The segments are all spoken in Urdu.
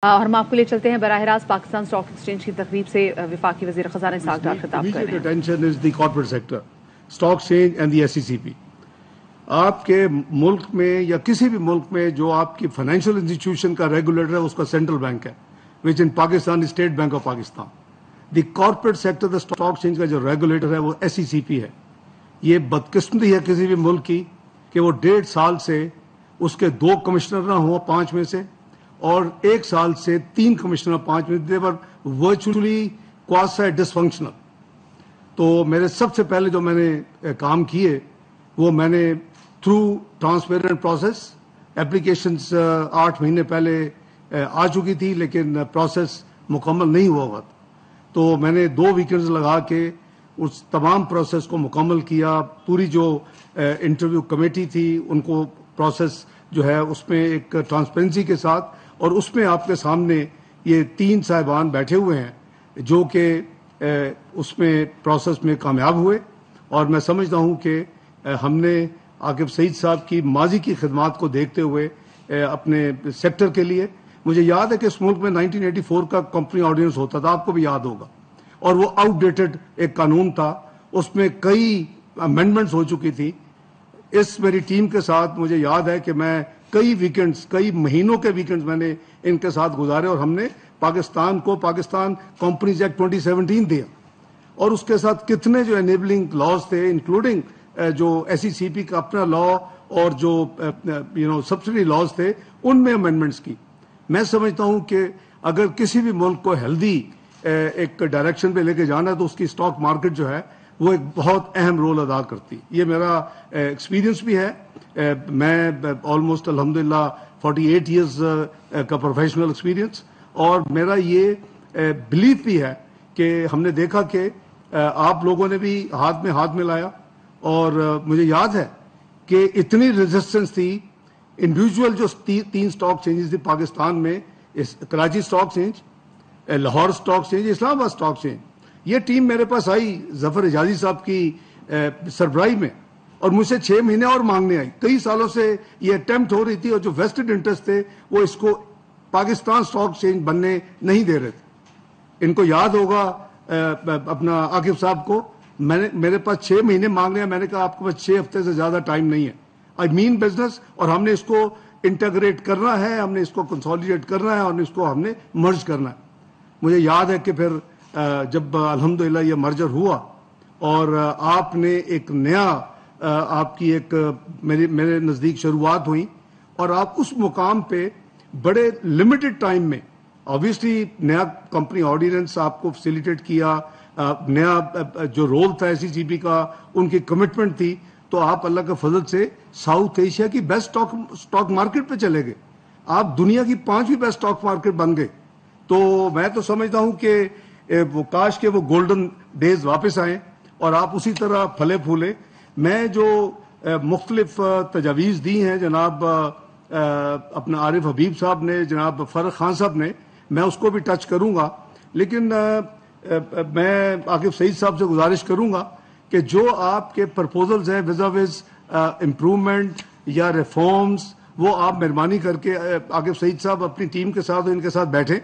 اور ہم آپ کو لے چلتے ہیں براہ راست پاکستان اسٹاک ایکسچینج کی تقریب سے وفاقی وزیر خزانہ اسحاق ڈار خطاب کر رہے ہیں. Attention is the corporate sector, stock exchange and the SECP. آپ کے ملک میں یا کسی بھی ملک میں جو آپ کی فائنینشیل انسٹیٹیوشن کا ریگولیٹر ہے اس کا سینٹرل بینک ہے, which in Pakistan state bank of Pakistan. The corporate sector stock exchange کا جو ریگولیٹر ہے وہ SECP ہے. یہ بدقسمتی ہے کسی بھی ملک کی کہ وہ 1.5 سال سے اس کے 2 کمشنر نہ ہوں 5 میں سے, اور 1 سال سے 3 کمشنر 5 میں. دے ور ورچولی کوازی ڈسفنکشنل. تو میرے سب سے پہلے جو میں نے کام کیے وہ میں نے تھرو ٹرانسپیرنٹ پروسیس, اپلیکیشنز 8 مہینے پہلے آ چکی تھی لیکن پروسیس مکمل نہیں ہوا ہوا. تو میں نے 2 ویکنڈز لگا کے اس تمام پروسیس کو مکمل کیا. پوری جو انٹرویو کمیٹی تھی ان کو پروسیس جو ہے اس میں ایک ٹرانسپیرنسی کے ساتھ, اور اس میں آپ کے سامنے یہ 3 صاحبان بیٹھے ہوئے ہیں جو کہ اس میں پروسیس میں کامیاب ہوئے. اور میں سمجھتا ہوں کہ ہم نے عاقب سعید صاحب کی ماضی کی خدمات کو دیکھتے ہوئے اپنے سیکٹر کے لیے, مجھے یاد ہے کہ اس ملک میں 1984 کا کمپنی آرڈیننس ہوتا تھا, آپ کو بھی یاد ہوگا, اور وہ آؤٹ ڈیٹڈ ایک قانون تھا, اس میں کئی امینڈمنٹس ہو چکی تھی. اس میری ٹیم کے ساتھ مجھے یاد ہے کہ میں کئی ویکنڈز, کئی مہینوں کے ویکنڈز میں نے ان کے ساتھ گزارے, اور ہم نے پاکستان کو پاکستان کمپنیز ایکٹ 2017 دیا, اور اس کے ساتھ کتنے جو انیبلنگ لاز تھے انکلوڈنگ جو SECP کا اپنا لا اور جو سبسڈی لاز تھے ان میں امینڈمنٹس کی. میں سمجھتا ہوں کہ اگر کسی بھی ملک کو ہیلدی ایک ڈائریکشن پہ لے کے جانا ہے تو اس کی اسٹاک مارکیٹ جو ہے وہ ایک بہت اہم رول ادا کرتی. یہ میرا ایکسپیرینس بھی ہے. میں آلموسٹ الحمدللہ 48 ایئرز کا پروفیشنل ایکسپیرینس, اور میرا یہ بلیف بھی ہے کہ ہم نے دیکھا کہ آپ لوگوں نے بھی ہاتھ میں ہاتھ ملایا, اور مجھے یاد ہے کہ اتنی ریزسٹنس تھی. انڈیویجول جو 3 اسٹاک چینجز تھی پاکستان میں, Karachi stock exchange, Lahore stock exchange, Islamabad stock exchange, یہ ٹیم میرے پاس آئی ظفر اجازی صاحب کی سربراہی میں, اور مجھ سے 6 مہینے اور مانگنے آئی. کئی سالوں سے یہ اٹیمپٹ ہو رہی تھی, اور جو ویسٹڈ انٹرسٹ تھے وہ اس کو پاکستان اسٹاک ایکسچینج بننے نہیں دے رہے تھے. ان کو یاد ہوگا اپنا عاقب صاحب کو, میرے پاس 6 مہینے مانگنے ہیں. میں نے کہا آپ کے پاس 6 ہفتے سے زیادہ ٹائم نہیں ہے. آئی مین بزنس, اور ہم نے اس کو انٹیگریٹ کرنا ہے, ہم نے اس کو کنسالیڈیٹ کرنا ہے, اور اس کو ہم نے مرج کرنا ہے. مجھے یاد ہے کہ پھر جب الحمدللہ یہ مرجر ہوا اور آپ نے ایک نیا آپ کی ایک میرے نزدیک شروعات ہوئی, اور آپ اس مقام پہ بڑے لمیٹڈ ٹائم میں, آبویسلی نیا کمپنی آرڈیننس آپ کو فیسیلیٹیٹ کیا, نیا جو رول تھا SECP کا, ان کی کمٹمنٹ تھی, تو آپ اللہ کے فضل سے ساؤتھ ایشیا کی بیسٹ اسٹاک مارکیٹ پہ چلے گئے. آپ دنیا کی 5ویں بیسٹ اسٹاک مارکیٹ بن گئے. تو میں تو سمجھتا ہوں کہ وہ کاش کے وہ گولڈن ڈیز واپس آئیں اور آپ اسی طرح پھلے پھولے. میں جو مختلف تجاویز دی ہیں جناب اپنا عارف حبیب صاحب نے, جناب فرق خان صاحب نے, میں اس کو بھی ٹچ کروں گا, لیکن میں عاقب سعید صاحب سے گزارش کروں گا کہ جو آپ کے پرپوزلز ہیں وز امپروومنٹ یا ریفارمز, وہ آپ مہربانی کر کے عاقب سعید صاحب اپنی ٹیم کے ساتھ ان کے ساتھ بیٹھیں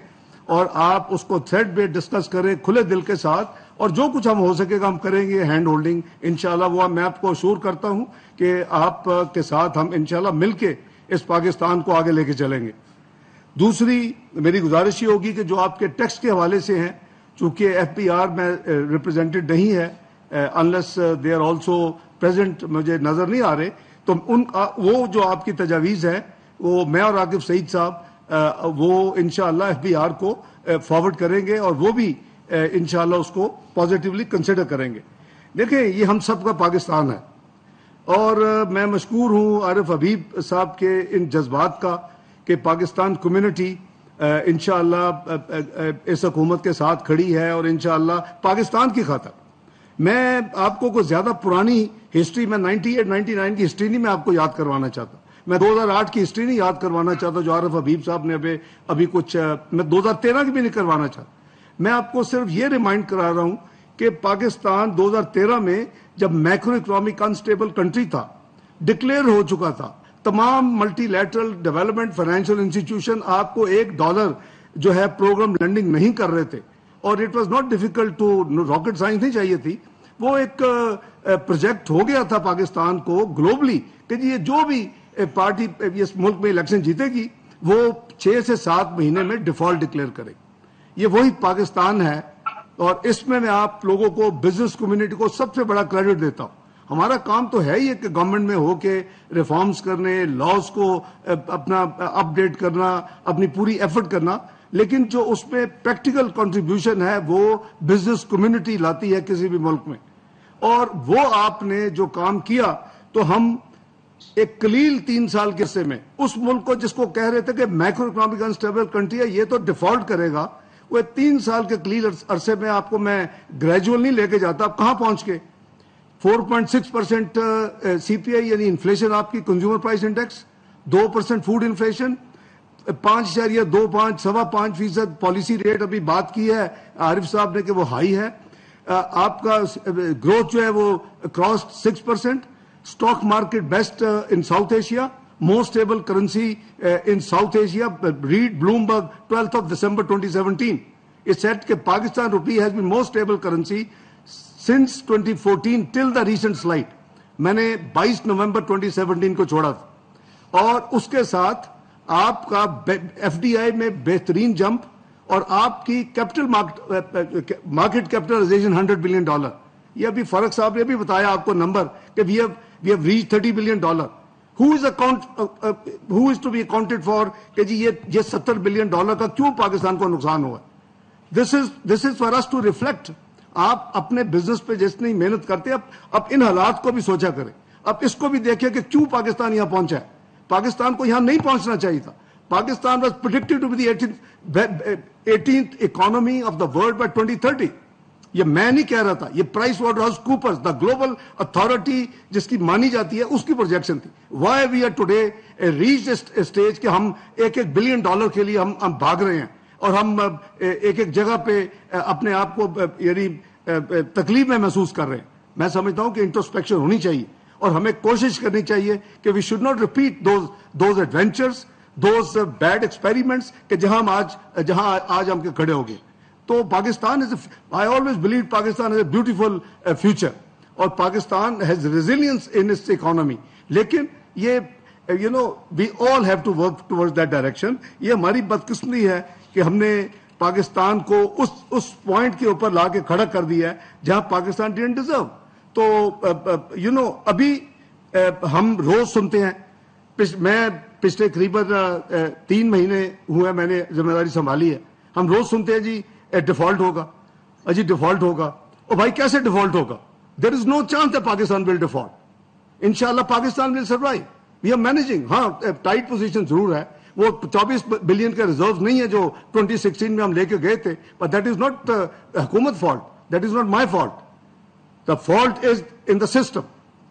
اور آپ اس کو تھریڈ پہ ڈسکس کریں کھلے دل کے ساتھ, اور جو کچھ ہم ہو سکے گا ہم کریں گے ہینڈ ہولڈنگ انشاءاللہ. وہ میں آپ کو اشور کرتا ہوں کہ آپ کے ساتھ ہم انشاءاللہ مل کے اس پاکستان کو آگے لے کے چلیں گے. دوسری میری گزارش یہ ہوگی کہ جو آپ کے ٹیکس کے حوالے سے ہیں, چونکہ FBR میں ریپرزینٹڈ نہیں ہے, unless they are also present, مجھے نظر نہیں آ رہے, تو وہ جو آپ کی تجاویز ہے وہ میں اور عاقب سعید صاحب وہ انشاءاللہ FBR کو فارورڈ کریں گے, اور وہ بھی انشاءاللہ اس کو پازیٹیولی کنسیڈر کریں گے. دیکھیں یہ ہم سب کا پاکستان ہے, اور میں مشکور ہوں عارف حبیب صاحب کے ان جذبات کا کہ پاکستان کمیونٹی انشاءاللہ اس حکومت کے ساتھ کھڑی ہے, اور انشاءاللہ پاکستان کی خاطر. میں آپ کو کوئی زیادہ پرانی ہسٹری, میں 98-99 کی ہسٹری نہیں میں آپ کو یاد کروانا چاہتا, میں 2008 کی ہسٹری نہیں یاد کروانا چاہتا جو عارف حبیب صاحب نے ابھی کچھ, میں 2013 کی بھی نہیں کروانا چاہتا. میں آپ کو صرف یہ ریمائنڈ کرا رہا ہوں کہ پاکستان 2013 میں جب میکرو اکنامک انسٹیبل کنٹری تھا, ڈکلیئر ہو چکا تھا, تمام multi lateral development financial institution آپ کو $1 جو ہے پروگرام لینڈنگ نہیں کر رہے تھے, اور it was not difficult to, rocket science نہیں چاہیے تھی, وہ ایک پروجیکٹ ہو گیا تھا پاکستان کو گلوبلی کہ جی یہ جو بھی پارٹی اس ملک میں الیکشن جیتے گی وہ 6 سے 7 مہینے میں ڈیفالٹ ڈکلیئر کرے. یہ وہی پاکستان ہے, اور اس میں آپ لوگوں کو, بزنس کمیونٹی کو سب سے بڑا کریڈٹ دیتا ہوں. ہمارا کام تو ہے ہی کہ گورنمنٹ میں ہو کے ریفارمز کرنے, لاز کو اپنا اپ ڈیٹ کرنا, اپنی پوری ایفرٹ کرنا, لیکن جو اس میں پریکٹیکل کنٹریبیوشن ہے وہ بزنس کمیونٹی لاتی ہے کسی بھی ملک میں. اور وہ آپ نے جو کام کیا, تو ہم ایک قلیل 3 سال کے عرصے میں اس ملک کو, جس کو کہہ رہے تھے کہ مائکرو اکنامک انسٹیبل کنٹری ہے, یہ تو ڈیفالٹ کرے گا, وہ 3 سال کے قلیل عرصے میں آپ کو میں گریجول نہیں لے کے جاتا, آپ کہاں پہنچ کے 4.6% CPI یعنی انفلیشن آپ کی, consumer price index 2% food inflation, 5.25 5.5% policy rate ابھی بات کی ہے عارف صاحب نے کہ وہ ہائی ہے. آپ کا گروتھ جو ہے وہ cross 6%, stock market best in South Asia, most stable currency in South Asia. Read Bloomberg 12 December 2017 it said کہ Pakistan rupee has been most stable currency since 2014 till the recent slide. میں نے 22 نومبر 2017 کو چھوڑا تھا, اور اس کے ساتھ آپ کا FDI میں بہترین جمپ, اور آپ کی کیپٹل مارکیٹ کیپٹلائزیشن $100 بلین. یہ ابھی فاروق صاحب نے بھی بتایا آپ کو نمبر کہ we have reach $30 billion. who is to be accounted for کہ جی یہ $70 بلین کا کیوں پاکستان کو نقصان ہوا. This is for us to reflect. آپ اپنے بزنس پہ جتنی محنت کرتے ہیں, اب ان حالات کو بھی سوچا کریں, اب اس کو بھی دیکھیں کہ کیوں پاکستان یہاں پہنچا ہے. پاکستان کو یہاں نہیں پہنچنا چاہیے تھا. Pakistan was predicted to be the 18th economy of the world by 2030. یہ میں نہیں کہہ رہا تھا, یہ Pricewaterhouse Coopers, the global authority جس کی مانی جاتی ہے, اس کی پروجیکشن تھی. Why we are today reach stage کہ ہم $1 بلین کے لیے ہم بھاگ رہے ہیں, اور ہم ایک جگہ پہ اپنے آپ کو یعنی تکلیف میں محسوس کر رہے ہیں. میں سمجھتا ہوں کہ انٹروسپیکشن ہونی چاہیے, اور ہمیں کوشش کرنی چاہیے کہ we should not repeat those adventures, those bad experiments کہ جہاں آج ہم کے کھڑے ہو گئے. تو Pakistan I always believe Pakistan has a beautiful future, اور Pakistan has resilience in its economy. لیکن یہ we all have to work towards that direction. یہ ہماری بدقسمتی ہے کہ ہم نے پاکستان کو اس پوائنٹ کے اوپر لا کے کھڑا کر دیا ہے جہاں پاکستان didn't deserve. تو ابھی ہم روز سنتے ہیں, میں پچھلے قریباً 3 مہینے ہوئے میں نے ذمہ داری سنبھالی ہے, ہم روز سنتے ہیں جی ڈیفالٹ ہوگا, اجی ڈیفالٹ ہوگا. اور بھائی کیسے ڈیفالٹ ہوگا؟ There is no chance that Pakistan will default. انشاءاللہ Pakistan will survive. We are managing. ہاں ٹائٹ پوزیشن ضرور ہے, وہ 24 بلین کے ریزرو نہیں ہے جو 2016 میں ہم لے کے گئے تھے, بٹ دیٹ از ناٹ حکومت fault, that is not my fault. The fault is in the system,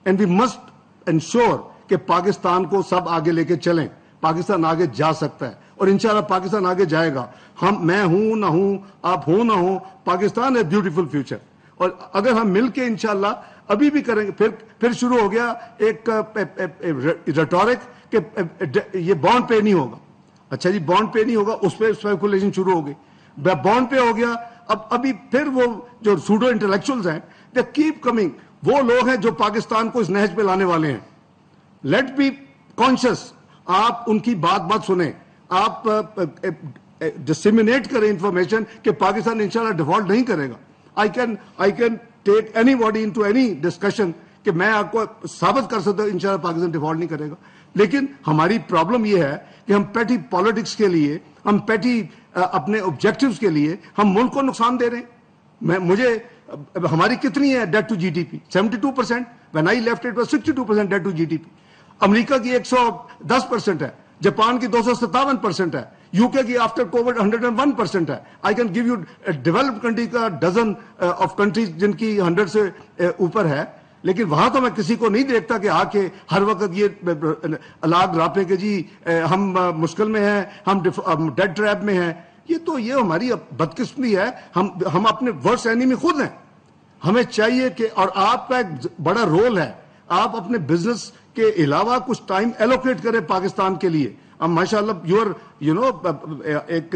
and we must ensure کہ پاکستان کو سب آگے لے کے چلیں. پاکستان آگے جا سکتا ہے, اور انشاءاللہ پاکستان آگے جائے گا. میں ہوں نہ ہوں, آپ ہوں نہ ہوں, پاکستان ہے بیوٹیفل فیوچر. اور اگر ہم مل کے انشاءاللہ ابھی بھی کریں گے, پھر شروع ہو گیا ایک ریٹورک کہ یہ بانڈ پے نہیں ہوگا. اچھا جی بانڈ پے نہیں ہوگا, اس پہ اسپیکولیشن شروع ہو گئی. بانڈ پے ہو گیا, ابھی پھر وہ جو سوڈو انٹلیکچوئلز ہیں دے کیپ کمنگ. وہ لوگ ہیں جو پاکستان کو اس نہج پہ لانے والے ہیں. Let be conscious. آپ ان کی بات سنیں, آپ ڈسیمینیٹ کریں انفارمیشن کہ پاکستان انشاءاللہ ڈیفالٹ نہیں کرے گا. I can take anybody into any discussion کہ میں آپ کو ثابت کر سکتا ہوں انشاءاللہ پاکستان ڈیفالٹ نہیں کرے گا. لیکن ہماری پرابلم یہ ہے کہ ہم پیٹی پالیٹکس کے لیے, ہم پیٹی اپنے آبجیکٹیوز کے لیے ہم ملک کو نقصان دے رہے ہیں. ہماری کتنی ہے debt to G D P? 72%. when I left it was 62% debt to GDP. امریکہ کی 110% ہے, جاپان کی 257% ہے, یو کے کی آفٹر کووڈ 101% ہے. I can give you developed country کا ڈزن آف کنٹریز جن کی 100 سے اوپر ہے. لیکن وہاں تو میں کسی کو نہیں دیکھتا کہ آ کے ہر وقت یہ الاگ راپے کہ جی ہم مشکل میں ہیں, ہم ڈیڈ ٹریپ میں ہیں. یہ ہماری بدقسمتی ہے. ہم اپنے ورسٹ اینیمی خود ہیں. ہمیں چاہیے کہ, اور آپ کا ایک بڑا رول ہے, آپ اپنے بزنس کے علاوہ کچھ ٹائم ایلوکیٹ کریں پاکستان کے لیے. ماشاء اللہ ایک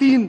3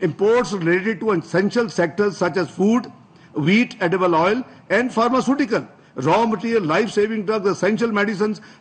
imports related to essential sectors such as food, wheat, edible oil and pharmaceutical, raw material, life-saving drugs, essential medicines,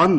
1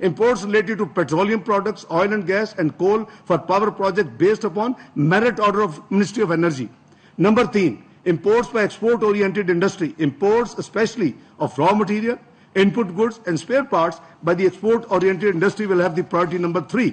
imports related to petroleum products, oil and gas and coal for power project based upon merit order of Ministry of Energy. Number 3 imports by export oriented industry, imports especially of raw material, input goods and spare parts by the export oriented industry will have the priority number 3.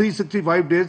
365 days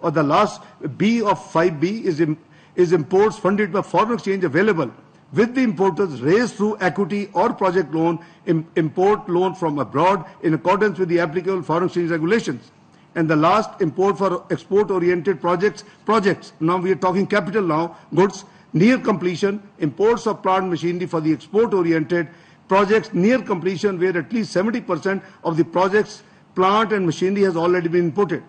Or the last B of 5B is imports funded by foreign exchange available with the importers raised through equity or project loan, import loan from abroad in accordance with the applicable foreign exchange regulations. And the last, import for export oriented projects. Now we are talking capital now, goods near completion, imports of plant machinery for the export oriented projects near completion where at least 70% of the project's plant and machinery has already been imported.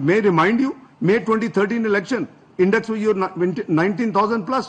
May remind you, May 2013 election index was 19,000 plus.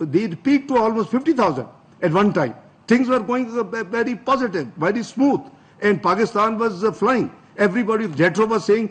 they peaked to almost 50,000 at one time. Things were going very positive, very smooth, and Pakistan was flying. Everybody, Jetro was saying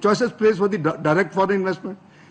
choicest place for the direct foreign investment.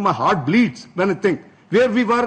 my heart bleeds when I think where we were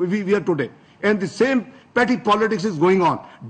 we are today, and the same petty politics is going on.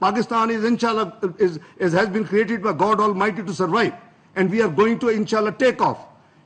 Pakistan is inshallah has been created by God Almighty to survive, and we are going to inshallah take off.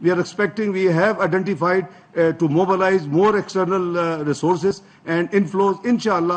we are expecting, we have identified to mobilize more external resources and inflows. Inshallah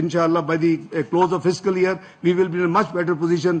inshallah by the close of fiscal year we will be in a much better position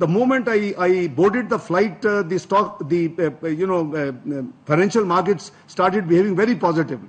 the moment I boarded the flight, the stock, financial markets started behaving very positively.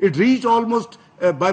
It reached almost by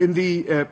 in the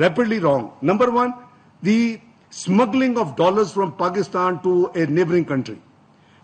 rapidly wrong. Number one, the smuggling of dollars from Pakistan to a neighboring country.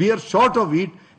We are short of wheat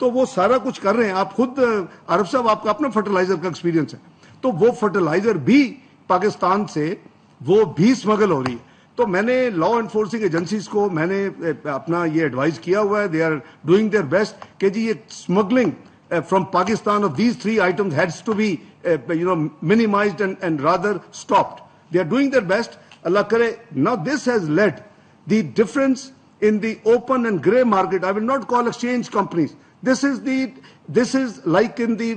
تو وہ سارا کچھ کر رہے ہیں. آپ خود عارف صاحب آپ کا اپنا فرٹیلائزر کا ایکسپیرینس ہے, تو وہ فرٹیلائزر بھی پاکستان سے وہ بھی اسمگل ہو رہی ہے. تو میں نے لا انفورسنگ ایجنسیز کو میں نے اپنا یہ ایڈوائز کیا ہوا ہے, they are doing their best کہ جی یہ smuggling from Pakistan of these 3 items heads to be minimized and rather stopped. They are doing their best. Allah kare. Now this has led the difference in the open and grey market. I will not call exchange companies. This is like in the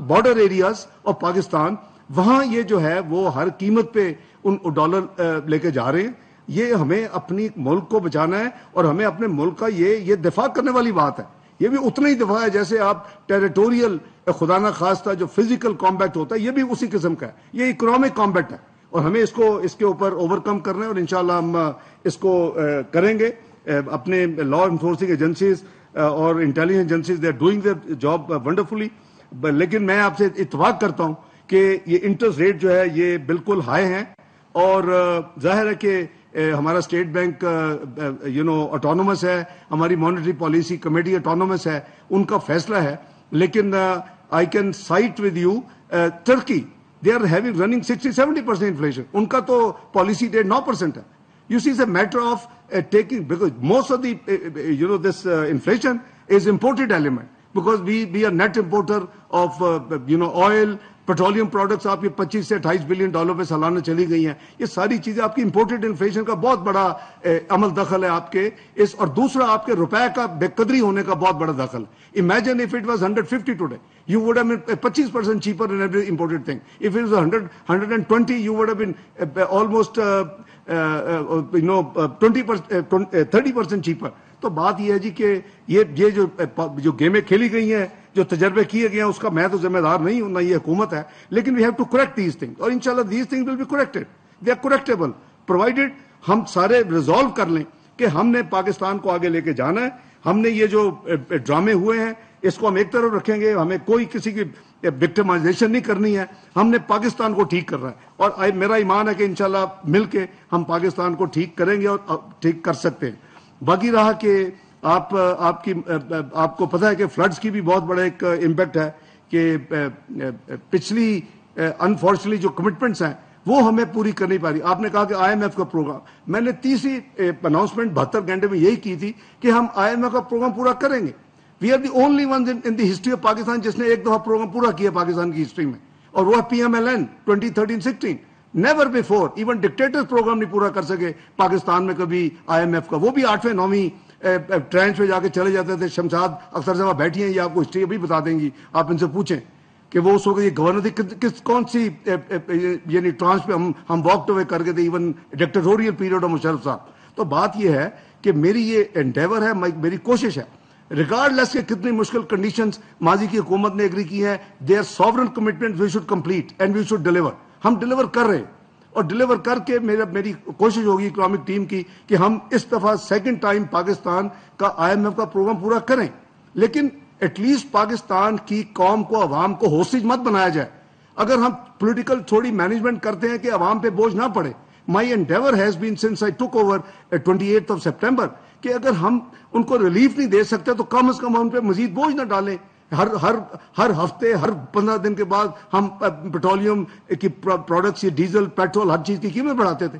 border areas of Pakistan. وہاں یہ جو ہے وہ ہر قیمت پہ ان ڈالر لے کے جا رہے ہیں. یہ ہمیں اپنی ملک کو بچانا ہے اور ہمیں اپنے ملک کا یہ دفاع کرنے والی بات ہے. یہ بھی اتنا ہی دفاع ہے جیسے آپ ٹیریٹوریل خدا نہ خواستہ جو فزیکل کامبیٹ ہوتا ہے, یہ بھی اسی قسم کا ہے. یہ اکنامک کامبیٹ ہے اور ہمیں اس کے اوپر اوور کم کرنا ہے, اور انشاءاللہ ہم اس کو کریں گے. اپنے لا انفورسنگ ایجنسیز اور intelligence agencies they are doing their job wonderfully. لیکن میں آپ سے اتفاق کرتا ہوں کہ یہ انٹرسٹ ریٹ جو ہے یہ بالکل ہائی ہیں, اور ظاہر ہے کہ ہمارا اسٹیٹ بینک آٹونومس ہے, ہماری مانیٹری پالیسی کمیٹی آٹونومس ہے, ان کا فیصلہ ہے. لیکن I can cite with you Turkey, they are having running 60-70% inflation. ان کا تو پالیسی ریٹ 9% ہے. You see, it's a matter of taking, because most of the this inflation is imported element, because we are net importer of oil, petroleum products. آپ یہ 25 سے 28 بلین ڈالر پہ سالانہ چلی گئی ہیں. یہ ساری چیزیں آپ کی امپورٹڈ انفلیشن کا بہت بڑا عمل دخل ہے آپ کے اس, اور دوسرا آپ کے روپے کا بے قدری ہونے کا بہت بڑا دخل ہے. Imagine if it was 150 today, you would have been 20% cheaper in every imported thing. If it was 120, you would have been almost 30% cheaper. تو بات یہ ہے جی کہ یہ جو گیمیں کھیلی گئی ہیں, جو تجربے کیے گئے ہیں, اس کا میں تو ذمہ دار نہیں ہوں, نہ یہ حکومت ہے. لیکن we have to correct these things, اور انشاءاللہ these things will be corrected. They are correctable provided ہم سارے ریزالو کر لیں کہ ہم نے پاکستان کو آگے لے کے جانا ہے. ہم نے یہ جو ڈرامے ہوئے ہیں اس کو ہم ایک طرف رکھیں گے, ہمیں کوئی کسی کی وکٹمائزیشن نہیں کرنی ہے. ہم نے پاکستان کو ٹھیک کرنا ہے, اور میرا ایمان ہے کہ انشاءاللہ مل کے ہم پاکستان کو ٹھیک کریں گے اور ٹھیک کر سکتے ہیں. باقی رہا کہ آپ کو پتہ ہے کہ فلڈز کی بھی بہت بڑا ایک امپیکٹ ہے کہ پچھلی انفارچونیٹلی جو کمٹمنٹس ہیں وہ ہمیں پوری کر نہیں پا رہی. آپ نے کہا کہ آئی ایم ایف کا پروگرام, میں نے تیسری اناؤنسمنٹ 72 گھنٹے میں یہی کی تھی کہ ہم آئی ایم ایف کا پروگرام پورا کریں گے. We are the only ones in the history of Pakistan جس نے ایک دفعہ پروگرام پورا کیا پاکستان کی ہسٹری میں, اور وہ P M L N 2013-16. Never before even dictator programme نہیں پورا کر سکے پاکستان میں کبھی آئی ایم ایف کا. وہ بھی 8ویں 9ویں ٹرینچ پہ جا کے چلے جاتے تھے. شمشاد اختر صاحب بیٹھی ہیں, یہ آپ کو ہسٹری ابھی بتا دیں گی, آپ ان سے پوچھیں کہ وہ اس وقت یہ گورنر تھی کون سی یعنی ٹرانچ پہ ہم واک اوے کر کے تھے, ایون ڈکٹیٹوریل پیریڈ آف مشرف صاحب. تو بات یہ ہے کہ میری یہ انڈیور ہے, میری کوشش ہے, ریگارڈ لیس کے کتنی مشکل کنڈیشنز ماضی کی حکومت نے ایگری کی ہیں, their sovereign commitment we should complete and we should deliver. ہم ڈیلیور کر رہے ہیں, اور ڈیلیور کر کے میری کوشش ہوگی اکنامک ٹیم کی کہ ہم اس دفعہ سیکنڈ ٹائم پاکستان کا آئی ایم ایف کا پروگرام پورا کریں. لیکن ایٹ لیسٹ پاکستان کی قوم کو, عوام کو ہوسٹیج مت بنایا جائے. اگر ہم پولیٹیکل تھوڑی مینجمنٹ کرتے ہیں کہ عوام پہ بوجھ نہ پڑے. My endeavour has been since I took over 28 September کہ اگر ہم ان کو ریلیف نہیں دے سکتے تو کم از کم ان پہ مزید بوجھ نہ ڈالیں. ہر ہفتے, ہر 15 دن کے بعد ہم پیٹرولیم کی پروڈکٹس, ڈیزل, پیٹرول, ہر چیز کی قیمت بڑھاتے تھے.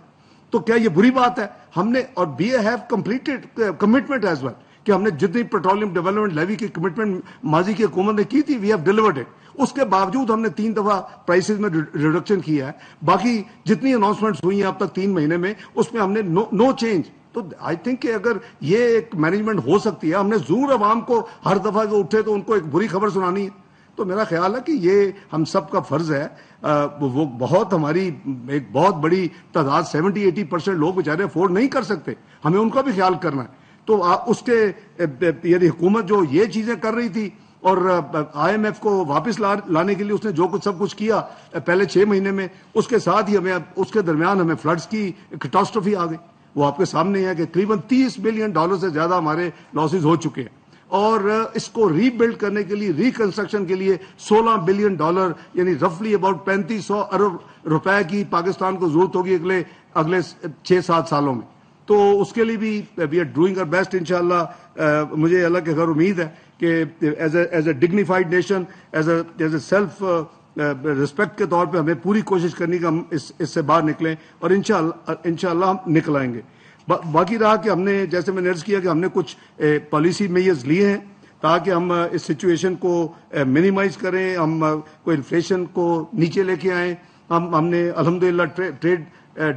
تو کیا یہ بری بات ہے؟ ہم نے, اور be a have completed commitment as well کہ ہم نے جتنی پیٹرولیم ڈیولپمنٹ لیوی کی کمٹمنٹ ماضی کی حکومت نے کی تھی, وی ہیو ڈیلیورڈ اٹ. اس کے باوجود ہم نے 3 دفعہ پرائسز میں ریڈکشن کیا ہے. باقی جتنی اناؤنسمنٹس ہوئی ہیں اب تک 3 مہینے میں, اس میں ہم نے نو چینج. تو آئی تھنک کہ اگر یہ ایک مینجمنٹ ہو سکتی ہے, ہم نے ضرور عوام کو ہر دفعہ جو اٹھے تو ان کو ایک بری خبر سنانی ہے. تو میرا خیال ہے کہ یہ ہم سب کا فرض ہے. وہ بہت ہماری ایک بہت بڑی تعداد 70-80% لوگ بیچارے افورڈ نہیں کر سکتے, ہمیں ان کا بھی خیال کرنا ہے. تو اس کے یعنی حکومت جو یہ چیزیں کر رہی تھی, اور آئی ایم ایف کو واپس لانے کے لیے اس نے جو کچھ سب کچھ کیا پہلے 6 مہینے میں, اس کے ساتھ ہی ہمیں اس کے درمیان ہمیں فلڈز کی کیٹاسٹروفی آ گئی. وہ آپ کے سامنے ہے کہ تقریباً $30 بلین سے زیادہ ہمارے لاسز ہو چکے ہیں, اور اس کو ری بلڈ کرنے کے لیے, ریکنسٹرکشن کے لیے $16 بلین یعنی رفلی اباؤٹ 3500 ارب روپے کی پاکستان کو ضرورت ہوگی اگلے 6-7 سالوں میں. تو اس کے لیے بھی we are doing our best. انشاءاللہ مجھے اللہ کے گھر امید ہے کہ as a dignified nation, as a self respect کے طور پہ ہمیں پوری کوشش کرنی کہ ہم اس سے باہر نکلیں, اور انشاءاللہ ہم نکل آئیں گے. باقی رہا کہ ہم نے, جیسے میں نے عرض کیا, کہ ہم نے کچھ پالیسی میئرز لیے ہیں تاکہ ہم اس سچویشن کو منیمائز کریں, ہم کوئی انفلیشن کو نیچے لے کے آئیں. ہم نے الحمدللہ ٹریڈ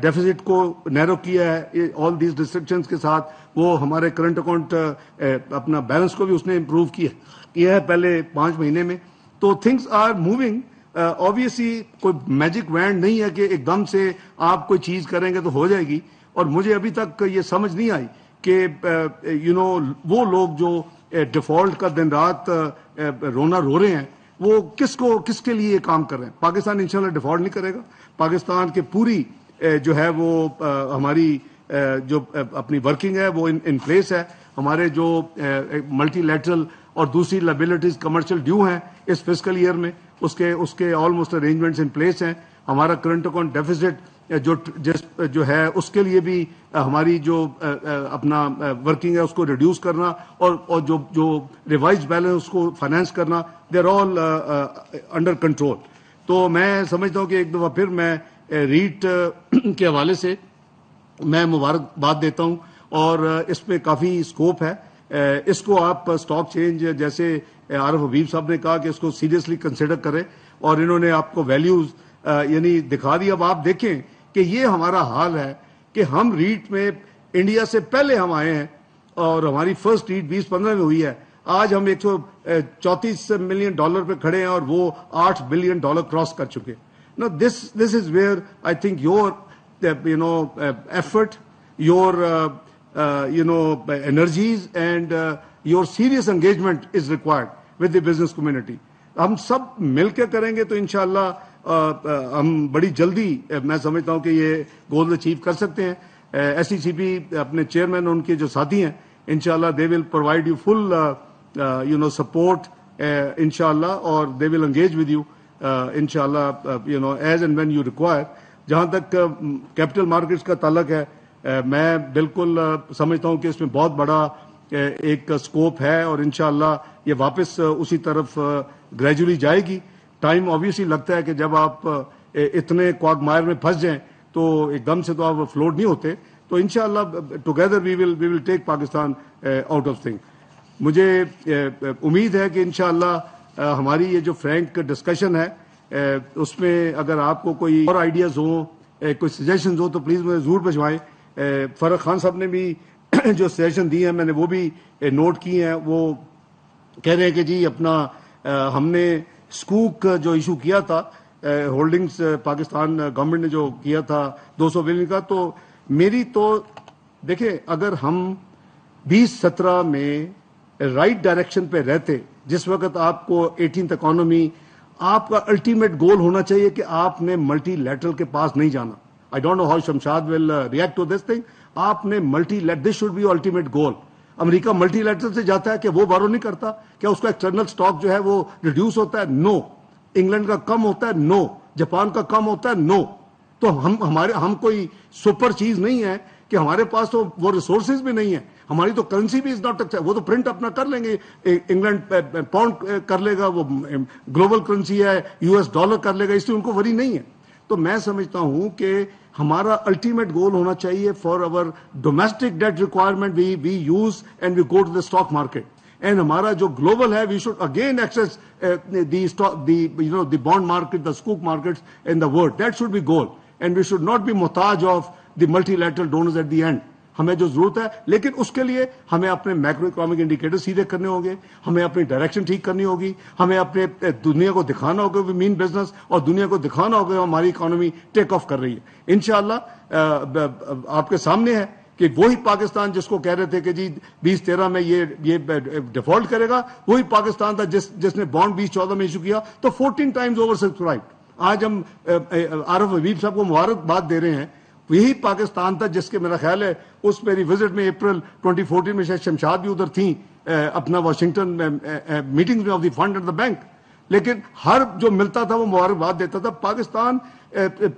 ڈیفیسٹ کو نیرو کیا ہے آل دیز ریسٹرکشنز کے ساتھ. وہ ہمارے کرنٹ اکاؤنٹ اپنا بیلنس کو بھی اس نے امپروو کیا ہے پہلے 5 مہینے میں. تو تھنگس آر موونگ. آبویسلی کوئی میجک وینڈ نہیں ہے کہ ایک دم سے آپ کوئی چیز کریں گے تو ہو جائے گی. اور مجھے ابھی تک یہ سمجھ نہیں آئی کہ وہ لوگ جو ڈیفالٹ کا دن رات رونا رو رہے ہیں, وہ کس کے لیے کام کر رہے ہیں. پاکستان انشاءاللہ ڈیفالٹ نہیں کرے گا. پاکستان کے پوری جو ہے وہ ہماری جو اپنی ورکنگ ہے وہ ان پلیس ہے. ہمارے جو ملٹی لیٹرل اور دوسری لائبلٹیز کمرشل ڈیو ہیں اس فسکل ایئر میں, اس کے آلموسٹ ارینجمنٹس ان پلیس ہیں. ہمارا کرنٹ اکاؤنٹ ڈیفیسٹ جو ہے اس کے لیے بھی ہماری جو اپنا ورکنگ ہے اس کو ریڈیوس کرنا, اور جو ریوائز بیلنس اس کو فائنینس کرنا, they are all under control. تو میں سمجھتا ہوں کہ ایک دفعہ پھر میں ریٹ کے حوالے سے میں مبارکباد دیتا ہوں, اور اس پہ کافی اسکوپ ہے. اس کو آپ اسٹاک چینج, جیسے عارف حبیب صاحب نے کہا کہ اس کو سیریسلی کنسیڈر کریں, اور انہوں نے آپ کو ویلیوز یعنی دکھا دی. اب آپ دیکھیں کہ یہ ہمارا حال ہے کہ ہم ریٹ میں انڈیا سے پہلے ہم آئے ہیں, اور ہماری فرسٹ ریٹ 2015 میں ہوئی ہے. آج ہم $134 ملین پہ کھڑے ہیں, اور وہ $8 بلین کراس کر چکے. Now this is where I think your effort, your energies and your serious engagement is required with the business community. ہم سب مل کے کریں گے تو انشاءاللہ ہم بڑی جلدی میں سمجھتا ہوں کہ یہ گول اچیو کر سکتے ہیں. ایس سی سی پی اپنے چیئرمین ان کے جو ساتھی ہیں انشاءاللہ they will provide you full support انشاءاللہ, اور they will engage with you انشاءاللہ as and when you require. جہاں تک کیپٹل مارکیٹس کا تعلق ہے, میں بالکل سمجھتا ہوں کہ اس میں بہت بڑا ایک اسکوپ ہے, اور انشاءاللہ یہ واپس اسی طرف گریجولی جائے گی. ٹائم آبویسلی لگتا ہے کہ جب آپ اتنے کوگمائر میں پھنس جائیں تو ایک دم سے تو آپ فلوٹ نہیں ہوتے. تو انشاءاللہ together we will take Pakistan out of thing. مجھے امید ہے کہ انشاءاللہ ہماری یہ جو فرینک ڈسکشن ہے اس میں اگر آپ کو کوئی اور آئیڈیاز ہوں, کوئی سجیشنز ہوں تو پلیز مجھے ضرور بھجوائیں. فرق خان صاحب نے بھی جو سجیشن دی ہیں میں نے وہ بھی نوٹ کی ہیں. وہ کہہ رہے ہیں کہ جی اپنا ہم نے اسکوک جو ایشو کیا تھا, ہولڈنگز پاکستان گورنمنٹ نے جو کیا تھا 200 بلین کا, تو میری تو دیکھیں اگر ہم 2017 میں رائٹ ڈائریکشن پہ رہتے, جس وقت آپ کو 18th اکانومی, آپ کا الٹیمیٹ گول ہونا چاہیے کہ آپ نے ملٹی لیٹرل کے پاس نہیں جانا. I don't know how Shamshad will react to this thing. آپ نے this should be ultimate goal. America multilateral سے جاتا ہے کہ وہ بارو نہیں کرتا, کیا اس کا ایکسٹرنل سٹاک جو ہے وہ ریڈیوس ہوتا ہے؟ نو. انگلینڈ کا کم ہوتا ہے؟ نو. جاپان کا کم ہوتا ہے؟ نو. تو ہم کوئی سپر چیز نہیں ہے کہ ہمارے پاس تو وہ ریسورسز بھی نہیں ہے. ہماری تو کرنسی بھی از ناٹ, وہ تو پرنٹ اپنا کر لیں گے, انگلینڈ پاؤنڈ کر لے گا, وہ گلوبل کرنسی ہے, US ڈالر کر لے گا, اس لیے ان کو وری نہیں ہے. تو میں سمجھتا ہوں کہ ہمارا الٹیمیٹ گول ہونا چاہیے for our domestic debt requirement we use and we go to the stock market. And ہمارا جو گلوبل ہے we should again access the bond market, the sukuk markets in the world. That should be goal, and we should not be محتاج of the multilateral donors at the end. ہمیں جو ضرورت ہے, لیکن اس کے لیے ہمیں اپنے میکرو اکنامک انڈیکیٹر سیدھے کرنے ہوں گے, ہمیں اپنی ڈائریکشن ٹھیک کرنی ہوگی, ہمیں اپنے دنیا کو دکھانا ہوگا وی مین بزنس, اور دنیا کو دکھانا ہوگا ہماری اکانومی ٹیک آف کر رہی ہے. انشاءاللہ آپ کے سامنے ہے کہ وہی پاکستان جس کو کہہ رہے تھے کہ جی 2013 میں یہ ڈیفالٹ کرے گا, وہی پاکستان تھا جس نے بانڈ 2014 میں ایشو کیا تو 14 ٹائمز اوور سبسکرائب. آج ہم عارف حبیب صاحب کو مبارکباد دے رہے ہیں. یہی پاکستان تھا جس کے میرا خیال ہے اس میری وزٹ میں اپریل 2014 میں شاید شمشاد بھی ادھر تھیں اپنا واشنگٹن میٹنگ میں of the fund and the bank, لیکن ہر جو ملتا تھا وہ مبارکباد دیتا تھا. Pakistan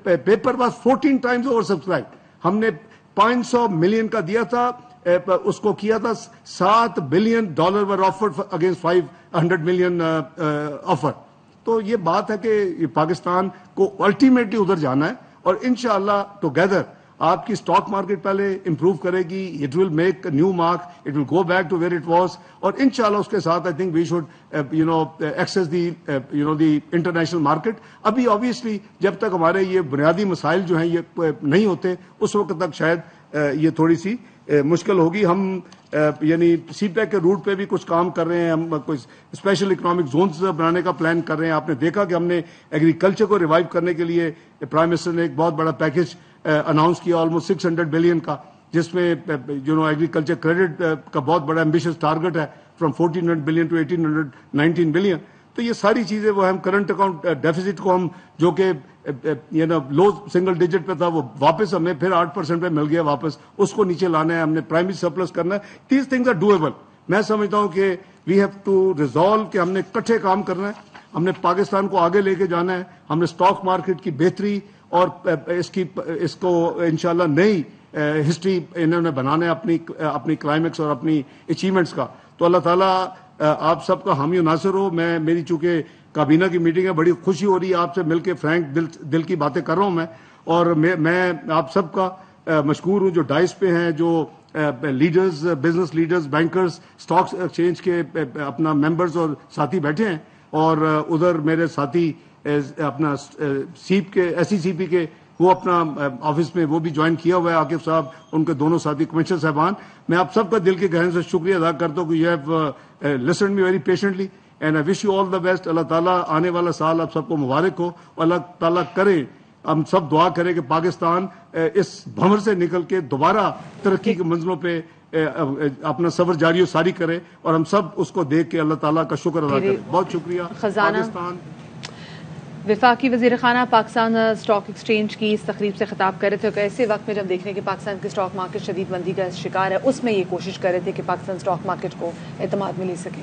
paper was 14 Times over subscribe. ہم نے 500 ملین کا دیا تھا اس کو کیا تھا $7 billion were offered against 500 million offer. تو یہ بات ہے کہ پاکستان کو الٹیمیٹلی ادھر جانا ہے اور انشاءاللہ ٹوگیدر آپ کی اسٹاک مارکیٹ پہلے امپروو کرے گی. It will make new mark, it will go back to where it was, اور انشاءاللہ اس کے ساتھ I think we should access the the international market. ابھی آبویسلی جب تک ہمارے یہ بنیادی مسائل جو ہیں یہ نہیں ہوتے اس وقت تک شاید یہ تھوڑی سی مشکل ہوگی. ہم یعنی سی پیک کے روٹ پہ بھی کچھ کام کر رہے ہیں, ہم کوئی اسپیشل اکنامک زونز بنانے کا پلان کر رہے ہیں. آپ نے دیکھا کہ ہم نے ایگریکلچر کو ریوائیو کرنے کے لیے پرائم منسٹر نے ایک بہت بڑا پیکج اناؤنس کیا آلموسٹ $600 billion کا, جس میں ایگریکلچر کریڈٹ کا بہت بڑا ایمبیشس ٹارگٹ ہے فرام $1,400 billion to $1,819 billion. تو یہ ساری چیزیں وہ ہم کرنٹ اکاؤنٹ ڈیفیسٹ کو ہم جو کہ لو سنگل ڈیجٹ پہ تھا وہ واپس ہمیں پھر 8% پہ مل گیا واپس, اس کو نیچے لانا ہے, ہم نے پرائمری سرپلس کرنا ہے. These things are doable. میں سمجھتا ہوں کہ وی ہیو ٹو ریزالو کہ ہم نے اکٹھے کام کرنا ہے, ہم نے پاکستان کو آگے لے کے جانا ہے, ہم نے اسٹاک مارکیٹ کی بہتری اور اس کو انشاءاللہ نئی ہسٹری انہوں نے بنانا ہے اپنی کلائمیکس اور اپنی اچیومنٹس کا. تو اللہ تعالیٰ آپ سب کا حامی و ناصر ہو. میری چونکہ کابینہ کی میٹنگ ہے, بڑی خوشی ہو رہی ہے آپ سے مل کے, فرینک دل کی باتیں کر رہا ہوں میں, اور میں آپ سب کا مشکور ہوں جو ڈائس پہ ہیں, جو leaders, business leaders, bankers, stock exchange کے اپنا ممبرز اور ساتھی بیٹھے ہیں, اور ادھر میرے ساتھی اپنا سیپ کے SECP کے وہ اپنا آفس میں وہ بھی جوائن کیا ہوا ہے, عاقب صاحب, ان کے دونوں ساتھی کمشنر صاحبان. میں آپ سب کا دل کے گہرے سے شکریہ ادا کرتا ہوں کہ you have listened me very patiently and I wish you all the best. اللہ تعالیٰ آنے والا سال آپ سب کو مبارک ہو, اللہ تعالیٰ کرے, ہم سب دعا کریں کہ پاکستان اس بھنور سے نکل کے دوبارہ ترقی کے منزلوں پہ اپنا سفر جاری و ساری کرے, اور ہم سب اس کو دیکھ کے اللہ تعالیٰ کا شکر ادا کریں. بہت شکریہ. پاکستان. وفاقی وزیر خانہ پاکستان اسٹاک ایکسچینج کی اس تقریب سے خطاب کر رہے تھے کہ ایسے وقت میں جب دیکھ رہے ہیں کہ پاکستان کی اسٹاک مارکیٹ شدید مندی کا شکار ہے, اس میں یہ کوشش کر رہے تھے کہ پاکستان اسٹاک مارکیٹ کو اعتماد میں لے سکیں.